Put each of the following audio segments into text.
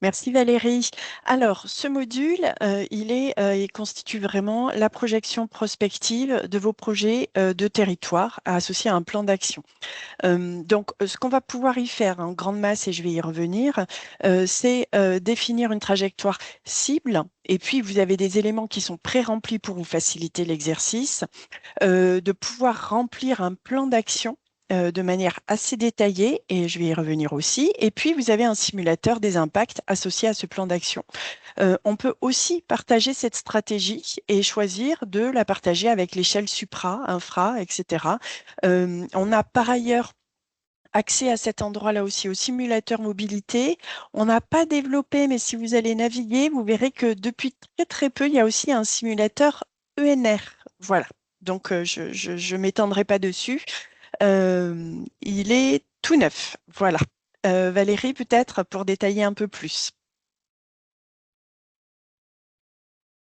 Merci Valérie. Alors, ce module, il constitue vraiment la projection prospective de vos projets de territoire associés à un plan d'action. Ce qu'on va pouvoir y faire en grande masse, et je vais y revenir, c'est définir une trajectoire cible. Et puis, vous avez des éléments qui sont pré-remplis pour vous faciliter l'exercice, de pouvoir remplir un plan d'action de manière assez détaillée, et je vais y revenir aussi. Et puis, vous avez un simulateur des impacts associés à ce plan d'action. On peut aussi partager cette stratégie et choisir de la partager avec l'échelle supra, infra, etc. On a par ailleurs accès à cet endroit-là aussi au simulateur mobilité. On n'a pas développé, mais si vous allez naviguer, vous verrez que depuis très très peu, il y a aussi un simulateur ENR. Voilà. Donc, je m'étendrai pas dessus. Il est tout neuf. Voilà. Valérie, peut-être pour détailler un peu plus.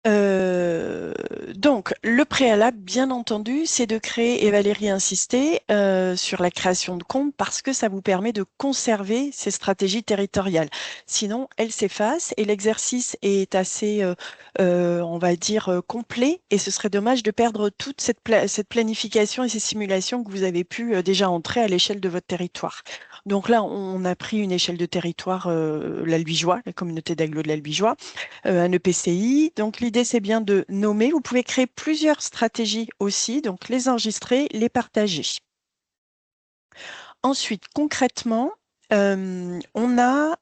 Euh, le préalable, bien entendu, c'est de créer, et Valérie insistait, sur la création de comptes parce que ça vous permet de conserver ces stratégies territoriales. Sinon, elles s'effacent et l'exercice est assez, on va dire, complet et ce serait dommage de perdre toute cette planification et ces simulations que vous avez pu déjà entrer à l'échelle de votre territoire. Donc là, on a pris une échelle de territoire, l'Albigeois, la communauté d'agglo de l'Albigeois, un EPCI. Donc l'idée, c'est bien de nommer. Vous pouvez créer plusieurs stratégies aussi, donc les enregistrer, les partager. Ensuite, concrètement, voilà,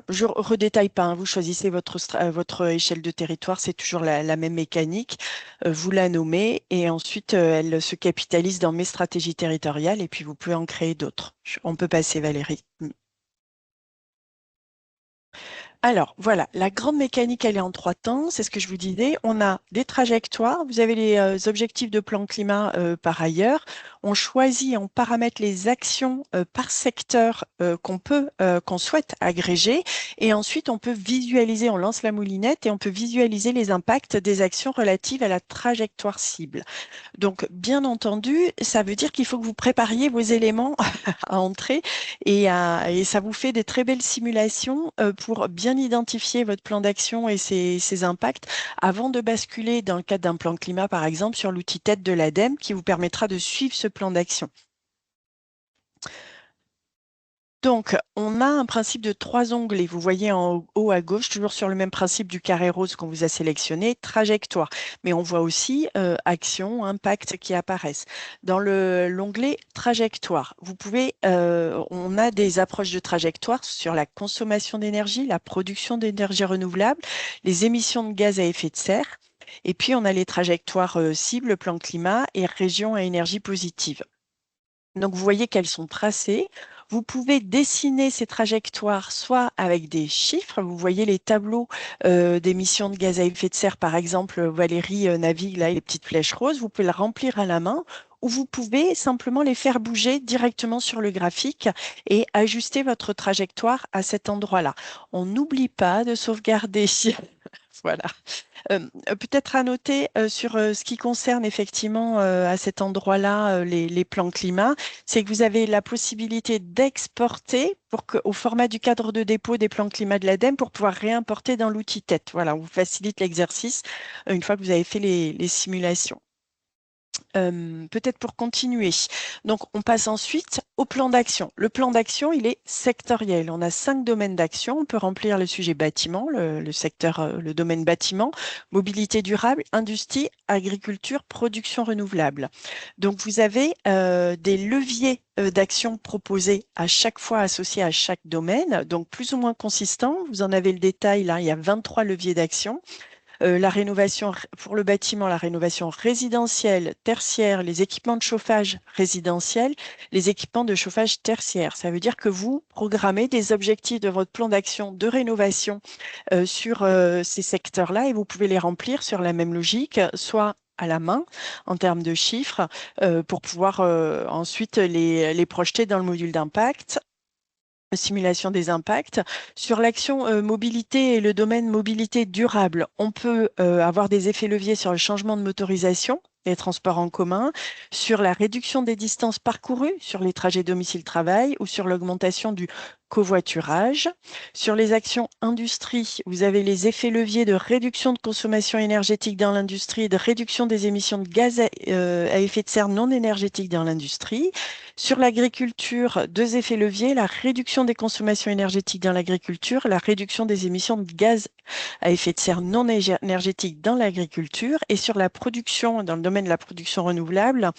je redétaille pas, hein, vous choisissez votre échelle de territoire, c'est toujours la même mécanique, vous la nommez et ensuite elle se capitalise dans mes stratégies territoriales et puis vous pouvez en créer d'autres. On peut passer, Valérie. Alors, voilà, la grande mécanique, elle est en trois temps. C'est ce que je vous disais. On a des trajectoires. Vous avez les objectifs de plan climat par ailleurs. On choisit, on paramètre les actions par secteur qu'on souhaite agréger. Et ensuite, on peut visualiser, on lance la moulinette et on peut visualiser les impacts des actions relatives à la trajectoire cible. Donc, bien entendu, ça veut dire qu'il faut que vous prépariez vos éléments à entrer et ça vous fait des très belles simulations pour bien identifier votre plan d'action et ses impacts avant de basculer, dans le cadre d'un plan climat, par exemple, sur l'outil tête de l'ADEME qui vous permettra de suivre ce plan d'action. Donc, on a un principe de trois onglets. Vous voyez en haut à gauche, toujours sur le même principe du carré rose qu'on vous a sélectionné, trajectoire. Mais on voit aussi action, impact qui apparaissent. Dans l'onglet trajectoire, on a des approches de trajectoire sur la consommation d'énergie, la production d'énergie renouvelable, les émissions de gaz à effet de serre. Et puis, on a les trajectoires cibles, plan climat et région à énergie positive. Donc, vous voyez qu'elles sont tracées. Vous pouvez dessiner ces trajectoires soit avec des chiffres. Vous voyez les tableaux d'émissions de gaz à effet de serre, par exemple, Valérie navigue là, les petites flèches roses. Vous pouvez les remplir à la main ou vous pouvez simplement les faire bouger directement sur le graphique et ajuster votre trajectoire à cet endroit-là. On n'oublie pas de sauvegarder. Voilà. Peut-être à noter sur ce qui concerne effectivement à cet endroit-là les plans climat, c'est que vous avez la possibilité d'exporter au format du cadre de dépôt des plans climat de l'ADEME pour pouvoir réimporter dans l'outil tête. Voilà, on vous facilite l'exercice une fois que vous avez fait les simulations. Peut-être pour continuer. Donc, on passe ensuite au plan d'action. Le plan d'action, il est sectoriel. On a 5 domaines d'action. On peut remplir le sujet bâtiment, le secteur, le domaine bâtiment, mobilité durable, industrie, agriculture, production renouvelable. Donc, vous avez des leviers d'action proposés à chaque fois associés à chaque domaine, donc plus ou moins consistants. Vous en avez le détail là, il y a 23 leviers d'action. La rénovation pour le bâtiment, la rénovation résidentielle, tertiaire, les équipements de chauffage résidentiel, les équipements de chauffage tertiaire. Ça veut dire que vous programmez des objectifs de votre plan d'action de rénovation sur ces secteurs-là et vous pouvez les remplir sur la même logique, soit à la main en termes de chiffres pour pouvoir ensuite les projeter dans le module d'impact simulation des impacts. Sur l'action mobilité et le domaine mobilité durable, on peut avoir des effets leviers sur le changement de motorisation, les transports en commun, sur la réduction des distances parcourues, sur les trajets domicile-travail ou sur l'augmentation du covoiturage. Sur les actions industrie, vous avez les effets leviers de réduction de consommation énergétique dans l'industrie et de réduction des émissions de gaz à effet de serre non énergétiques dans l'industrie. Sur l'agriculture, deux effets leviers, la réduction des consommations énergétiques dans l'agriculture, la réduction des émissions de gaz à effet de serre non énergétiques dans l'agriculture. Et sur la production, dans le domaine de la production renouvelable,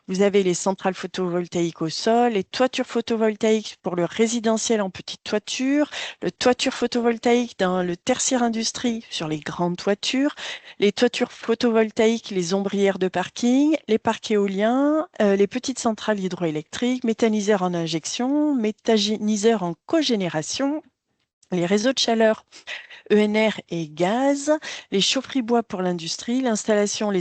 vous avez les centrales photovoltaïques au sol, les toitures photovoltaïques pour le résidentiel en petite toiture, le toiture photovoltaïque dans le tertiaire industrie sur les grandes toitures, les toitures photovoltaïques, les ombrières de parking, les parcs éoliens, les petites centrales hydroélectriques, méthaniseurs en injection, méthaniseurs en cogénération, les réseaux de chaleur ENR et gaz, les chaufferies bois pour l'industrie, les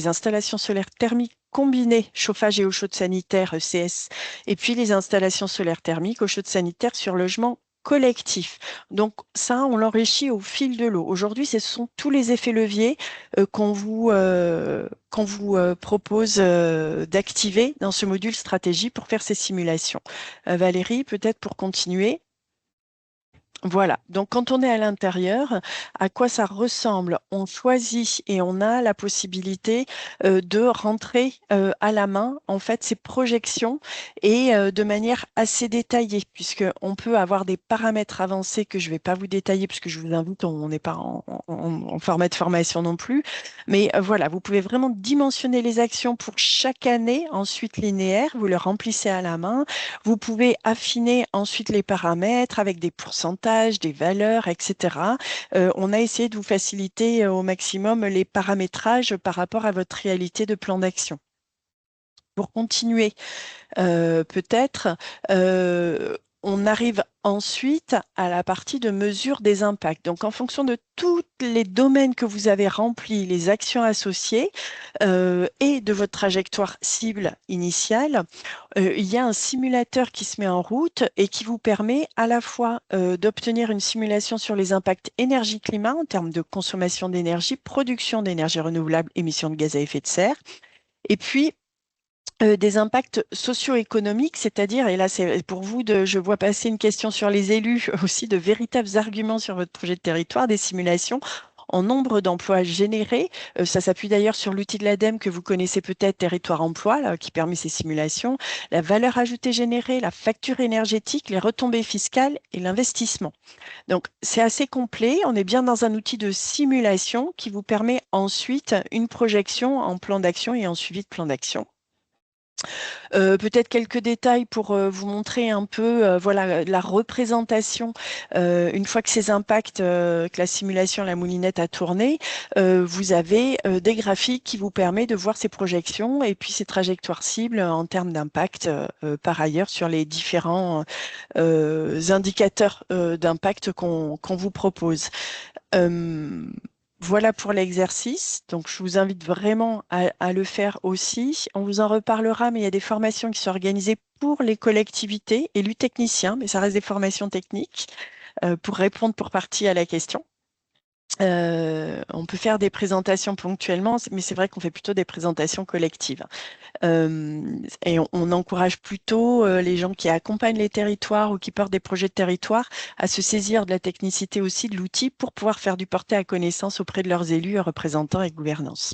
installations solaires thermiques combinées, chauffage et eau chaude sanitaire, ECS, et puis les installations solaires thermiques, eau chaude sanitaire sur logement collectif. Donc ça, on l'enrichit au fil de l'eau. Aujourd'hui, ce sont tous les effets leviers qu'on vous propose d'activer dans ce module stratégie pour faire ces simulations. Valérie, peut-être pour continuer. Voilà, donc quand on est à l'intérieur, à quoi ça ressemble? On choisit et on a la possibilité de rentrer à la main en fait ces projections et de manière assez détaillée, puisqu'on peut avoir des paramètres avancés que je ne vais pas vous détailler, puisque je vous invite, on n'est pas en format de formation non plus, mais voilà, vous pouvez vraiment dimensionner les actions pour chaque année, ensuite linéaire, vous le remplissez à la main, vous pouvez affiner ensuite les paramètres avec des pourcentages, des valeurs, etc. On a essayé de vous faciliter au maximum les paramétrages par rapport à votre réalité de plan d'action. Pour continuer, peut-être, on arrive ensuite à la partie de mesure des impacts. Donc, en fonction de tous les domaines que vous avez remplis, les actions associées et de votre trajectoire cible initiale, il y a un simulateur qui se met en route et qui vous permet à la fois d'obtenir une simulation sur les impacts énergie-climat en termes de consommation d'énergie, production d'énergie renouvelable, émissions de gaz à effet de serre, et puis des impacts socio-économiques, c'est-à-dire, et là c'est pour vous, je vois passer une question sur les élus, aussi de véritables arguments sur votre projet de territoire, des simulations en nombre d'emplois générés. Ça s'appuie d'ailleurs sur l'outil de l'ADEME que vous connaissez peut-être, Territoire Emploi, là, qui permet ces simulations, la valeur ajoutée générée, la facture énergétique, les retombées fiscales et l'investissement. Donc c'est assez complet, on est bien dans un outil de simulation qui vous permet ensuite une projection en plan d'action et en suivi de plan d'action. Peut-être quelques détails pour vous montrer un peu voilà, la représentation. Une fois que ces impacts, que la simulation, la moulinette a tourné, vous avez des graphiques qui vous permettent de voir ces projections et puis ces trajectoires cibles en termes d'impact par ailleurs sur les différents indicateurs d'impact qu'on vous propose. Voilà pour l'exercice. Donc, je vous invite vraiment à le faire aussi. On vous en reparlera, mais il y a des formations qui sont organisées pour les collectivités, élus techniciens, mais ça reste des formations techniques pour répondre pour partie à la question. On peut faire des présentations ponctuellement, mais c'est vrai qu'on fait plutôt des présentations collectives. Et on encourage plutôt les gens qui accompagnent les territoires ou qui portent des projets de territoire à se saisir de la technicité aussi de l'outil pour pouvoir faire du porté à connaissance auprès de leurs élus, représentants et gouvernance.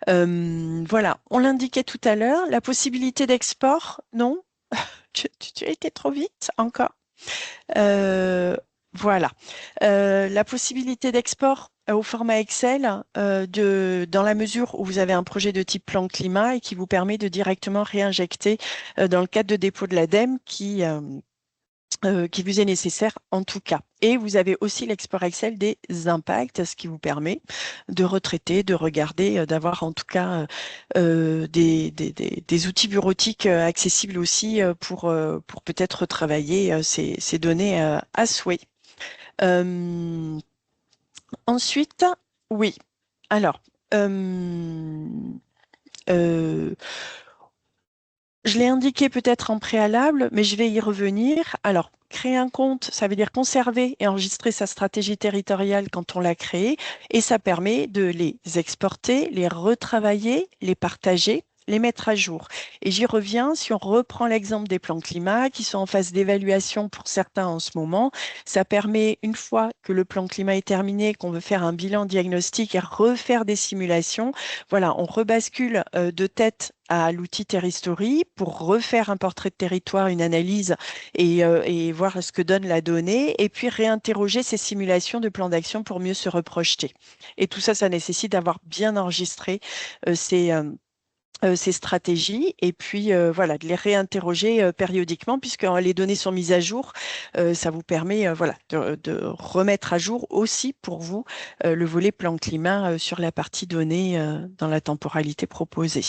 Voilà, on l'indiquait tout à l'heure, la possibilité d'export, non? Tu as été trop vite encore. Voilà. La possibilité d'export au format Excel dans la mesure où vous avez un projet de type plan climat et qui vous permet de directement réinjecter dans le cadre de dépôt de l'ADEME qui vous est nécessaire en tout cas. Et vous avez aussi l'export Excel des impacts, ce qui vous permet de retraiter, de regarder, d'avoir en tout cas des outils bureautiques accessibles aussi pour peut-être retravailler ces données à souhait. Ensuite, oui. Alors, je l'ai indiqué peut-être en préalable, mais je vais y revenir. Alors, créer un compte, ça veut dire conserver et enregistrer sa stratégie territoriale quand on l'a créée, et ça permet de les exporter, les retravailler, les partager les mettre à jour. Et j'y reviens, si on reprend l'exemple des plans climat qui sont en phase d'évaluation pour certains en ce moment, ça permet, une fois que le plan climat est terminé, qu'on veut faire un bilan diagnostique et refaire des simulations, voilà, on rebascule de tête à l'outil Terristory pour refaire un portrait de territoire, une analyse et voir ce que donne la donnée, et puis réinterroger ces simulations de plans d'action pour mieux se reprojeter. Et tout ça, ça nécessite d'avoir bien enregistré ces stratégies et puis voilà, de les réinterroger périodiquement puisque les données sont mises à jour. Ça vous permet voilà, de remettre à jour aussi pour vous le volet plan climat sur la partie données dans la temporalité proposée.